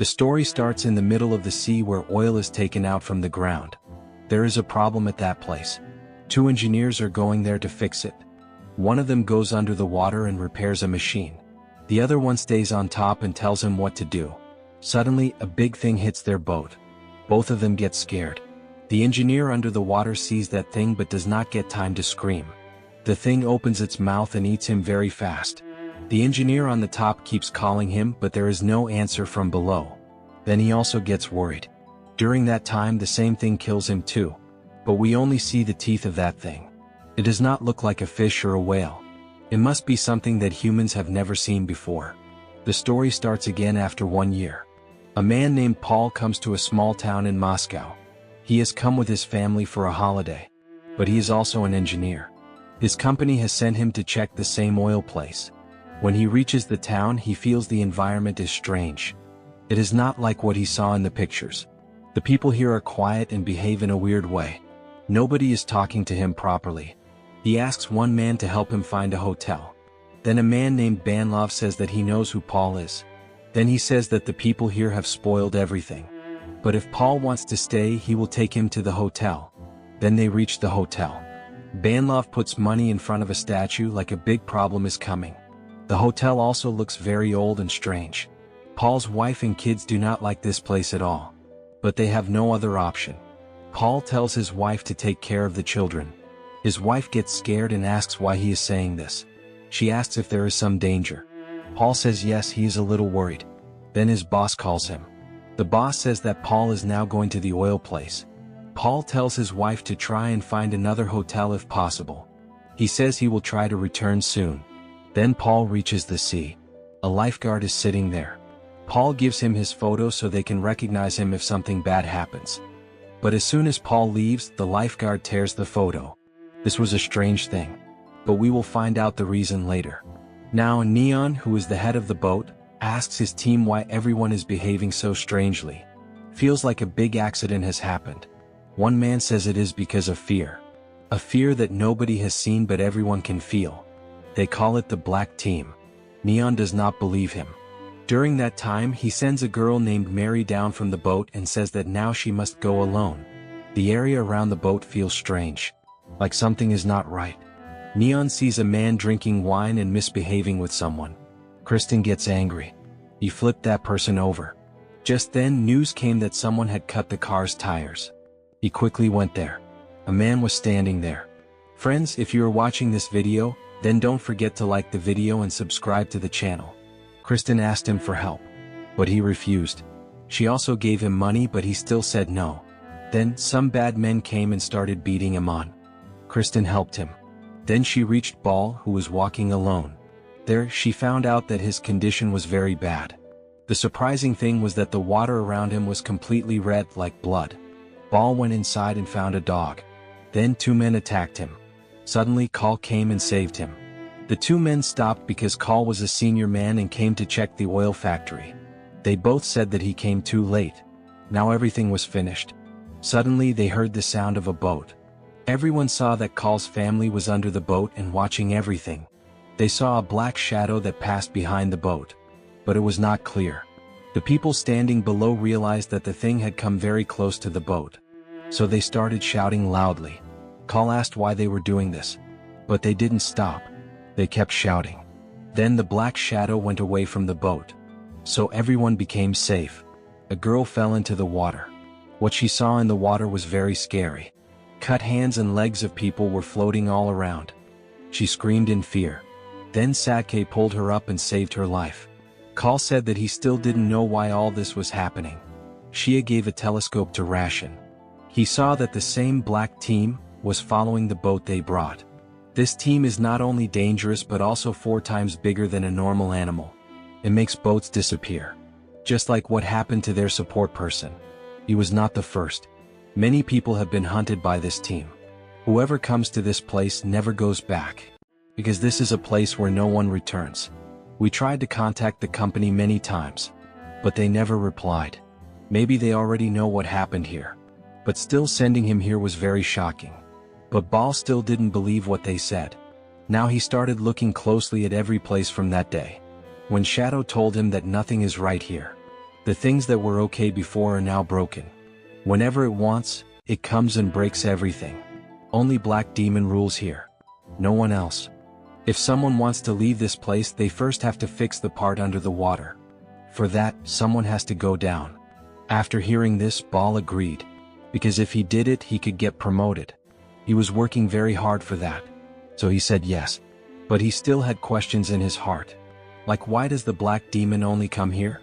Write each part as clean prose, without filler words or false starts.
The story starts in the middle of the sea where oil is taken out from the ground. There is a problem at that place. Two engineers are going there to fix it. One of them goes under the water and repairs a machine. The other one stays on top and tells him what to do. Suddenly, a big thing hits their boat. Both of them get scared. The engineer under the water sees that thing but does not get time to scream. The thing opens its mouth and eats him very fast. The engineer on the top keeps calling him but there is no answer from below. Then he also gets worried. During that time the same thing kills him too. But we only see the teeth of that thing. It does not look like a fish or a whale. It must be something that humans have never seen before. The story starts again after 1 year. A man named Paul comes to a small town in Moscow. He has come with his family for a holiday. But he is also an engineer. His company has sent him to check the same oil place. When he reaches the town, he feels the environment is strange. It is not like what he saw in the pictures. The people here are quiet and behave in a weird way. Nobody is talking to him properly. He asks one man to help him find a hotel. Then a man named Banlov says that he knows who Paul is. Then he says that the people here have spoiled everything. But if Paul wants to stay, he will take him to the hotel. Then they reach the hotel. Banlov puts money in front of a statue like a big problem is coming. The hotel also looks very old and strange. Paul's wife and kids do not like this place at all. But they have no other option. Paul tells his wife to take care of the children. His wife gets scared and asks why he is saying this. She asks if there is some danger. Paul says yes, he is a little worried. Then his boss calls him. The boss says that Paul is now going to the oil place. Paul tells his wife to try and find another hotel if possible. He says he will try to return soon. Then Paul reaches the sea. A lifeguard is sitting there. Paul gives him his photo so they can recognize him if something bad happens. But as soon as Paul leaves, the lifeguard tears the photo. This was a strange thing. But we will find out the reason later. Now Neon, who is the head of the boat, asks his team why everyone is behaving so strangely. Feels like a big accident has happened. One man says it is because of fear. A fear that nobody has seen but everyone can feel. They call it the Black Team. Neon does not believe him. During that time he sends a girl named Mary down from the boat and says that now she must go alone. The area around the boat feels strange. Like something is not right. Neon sees a man drinking wine and misbehaving with someone. Kristen gets angry. He flipped that person over. Just then news came that someone had cut the car's tires. He quickly went there. A man was standing there. Friends, if you are watching this video, then don't forget to like the video and subscribe to the channel. Kristen asked him for help. But he refused. She also gave him money but he still said no. Then some bad men came and started beating him on. Kristen helped him. Then she reached Ball, who was walking alone. There she found out that his condition was very bad. The surprising thing was that the water around him was completely red like blood. Ball went inside and found a dog. Then two men attacked him. Suddenly Call came and saved him. The two men stopped because Call was a senior man and came to check the oil factory. They both said that he came too late. Now everything was finished. Suddenly they heard the sound of a boat. Everyone saw that Call's family was under the boat and watching everything. They saw a black shadow that passed behind the boat. But it was not clear. The people standing below realized that the thing had come very close to the boat. So they started shouting loudly. Call asked why they were doing this. But they didn't stop. They kept shouting. Then the black shadow went away from the boat. So everyone became safe. A girl fell into the water. What she saw in the water was very scary. Cut hands and legs of people were floating all around. She screamed in fear. Then Sadke pulled her up and saved her life. Call said that he still didn't know why all this was happening. Shia gave a telescope to Ration. He saw that the same Black Team was following the boat they brought. This team is not only dangerous but also 4 times bigger than a normal animal. It makes boats disappear. Just like what happened to their support person. He was not the first. Many people have been hunted by this team. Whoever comes to this place never goes back. Because this is a place where no one returns. We tried to contact the company many times. But they never replied. Maybe they already know what happened here. But still sending him here was very shocking. But Ball still didn't believe what they said. Now he started looking closely at every place from that day. When Shadow told him that nothing is right here. The things that were okay before are now broken. Whenever it wants, it comes and breaks everything. Only Black Demon rules here. No one else. If someone wants to leave this place, they first have to fix the part under the water. For that, someone has to go down. After hearing this, Ball agreed. Because if he did it, he could get promoted. He was working very hard for that. So he said yes. But he still had questions in his heart. Like, why does the Black Demon only come here?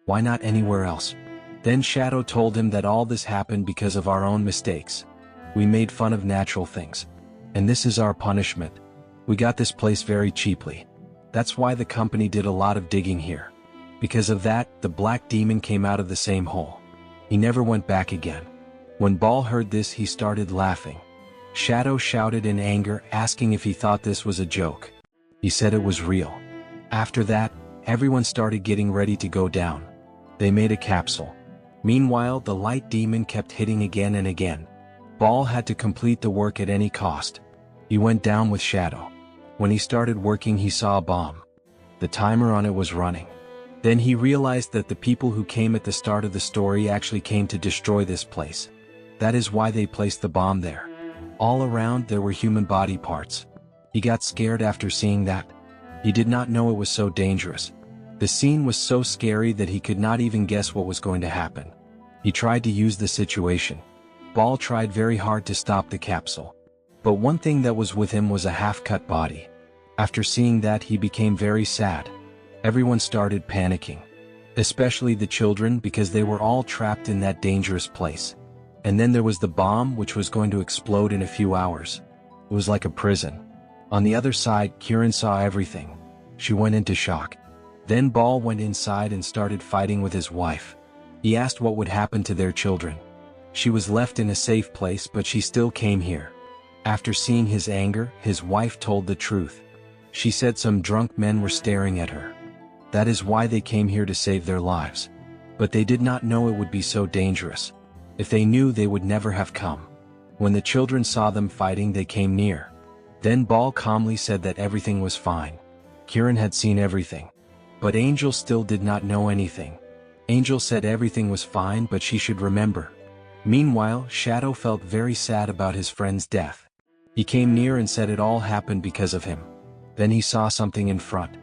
Why not anywhere else? Then Shadow told him that all this happened because of our own mistakes. We made fun of natural things. And this is our punishment. We got this place very cheaply. That's why the company did a lot of digging here. Because of that, the Black Demon came out of the same hole. He never went back again. When Ball heard this, he started laughing. Shadow shouted in anger, asking if he thought this was a joke. He said it was real. After that, everyone started getting ready to go down. They made a capsule. Meanwhile, the Light Demon kept hitting again and again. Ball had to complete the work at any cost. He went down with Shadow. When he started working, he saw a bomb. The timer on it was running. Then he realized that the people who came at the start of the story actually came to destroy this place. That is why they placed the bomb there. All around there were human body parts. He got scared after seeing that. He did not know it was so dangerous. The scene was so scary that he could not even guess what was going to happen. He tried to use the situation. Ball tried very hard to stop the capsule. But one thing that was with him was a half-cut body. After seeing that, he became very sad. Everyone started panicking. Especially the children, because they were all trapped in that dangerous place. And then there was the bomb, which was going to explode in a few hours. It was like a prison. On the other side, Kieran saw everything. She went into shock. Then Ball went inside and started fighting with his wife. He asked what would happen to their children. She was left in a safe place, but she still came here. After seeing his anger, his wife told the truth. She said some drunk men were staring at her. That is why they came here to save their lives. But they did not know it would be so dangerous. If they knew, they would never have come. When the children saw them fighting, they came near. Then Ball calmly said that everything was fine. Kieran had seen everything. But Angel still did not know anything. Angel said everything was fine, but she should remember. Meanwhile, Shadow felt very sad about his friend's death. He came near and said it all happened because of him. Then he saw something in front.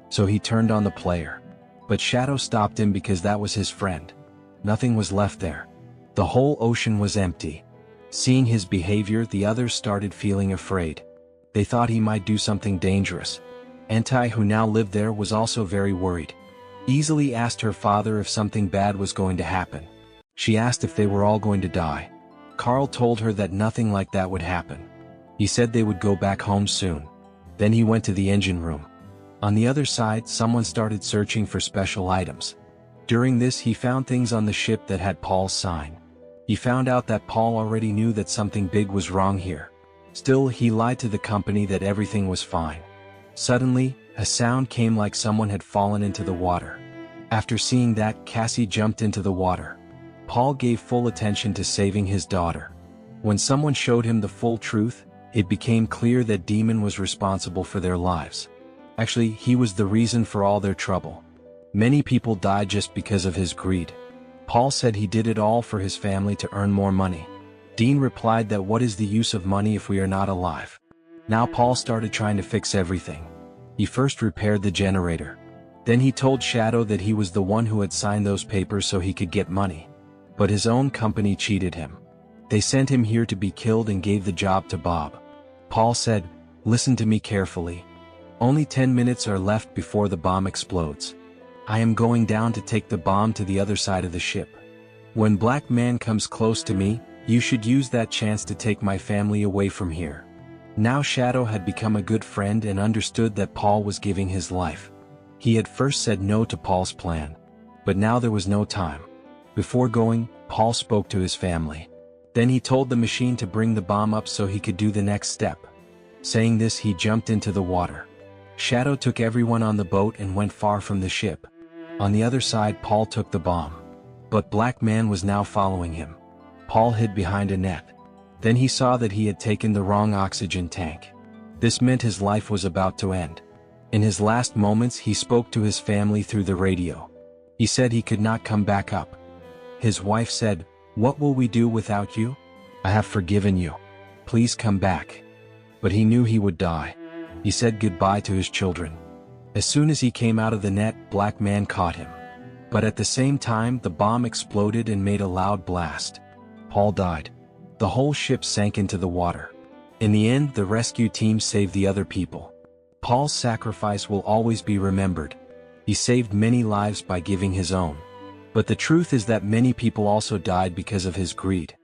So he turned on the player. But Shadow stopped him because that was his friend. Nothing was left there. The whole ocean was empty. Seeing his behavior, the others started feeling afraid. They thought he might do something dangerous. Anti, who now lived there, was also very worried. Easily asked her father if something bad was going to happen. She asked if they were all going to die. Carl told her that nothing like that would happen. He said they would go back home soon. Then he went to the engine room. On the other side, someone started searching for special items. During this, he found things on the ship that had Paul's sign. He found out that Paul already knew that something big was wrong here. Still, he lied to the company that everything was fine. Suddenly, a sound came like someone had fallen into the water. After seeing that, Cassie jumped into the water. Paul gave full attention to saving his daughter. When someone showed him the full truth, it became clear that Demon was responsible for their lives. Actually, he was the reason for all their trouble. Many people died just because of his greed. Paul said he did it all for his family to earn more money. Dean replied that what is the use of money if we are not alive? Now Paul started trying to fix everything. He first repaired the generator. Then he told Shadow that he was the one who had signed those papers so he could get money. But his own company cheated him. They sent him here to be killed and gave the job to Bob. Paul said, "Listen to me carefully. Only 10 minutes are left before the bomb explodes. I am going down to take the bomb to the other side of the ship. When Black Man comes close to me, you should use that chance to take my family away from here." Now Shadow had become a good friend and understood that Paul was giving his life. He had first said no to Paul's plan. But now there was no time. Before going, Paul spoke to his family. Then he told the machine to bring the bomb up so he could do the next step. Saying this, he jumped into the water. Shadow took everyone on the boat and went far from the ship. On the other side, Paul took the bomb. But Black Man was now following him. Paul hid behind a net. Then he saw that he had taken the wrong oxygen tank. This meant his life was about to end. In his last moments, he spoke to his family through the radio. He said he could not come back up. His wife said, "What will we do without you? I have forgiven you. Please come back." But he knew he would die. He said goodbye to his children. As soon as he came out of the net, black man caught him. But at the same time, the bomb exploded and made a loud blast. Paul died. The whole ship sank into the water. In the end, the rescue team saved the other people. Paul's sacrifice will always be remembered. He saved many lives by giving his own. But the truth is that many people also died because of his greed.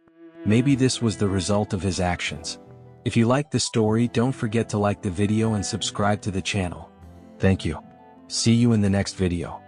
Maybe this was the result of his actions. If you liked the story, don't forget to like the video and subscribe to the channel. Thank you. See you in the next video.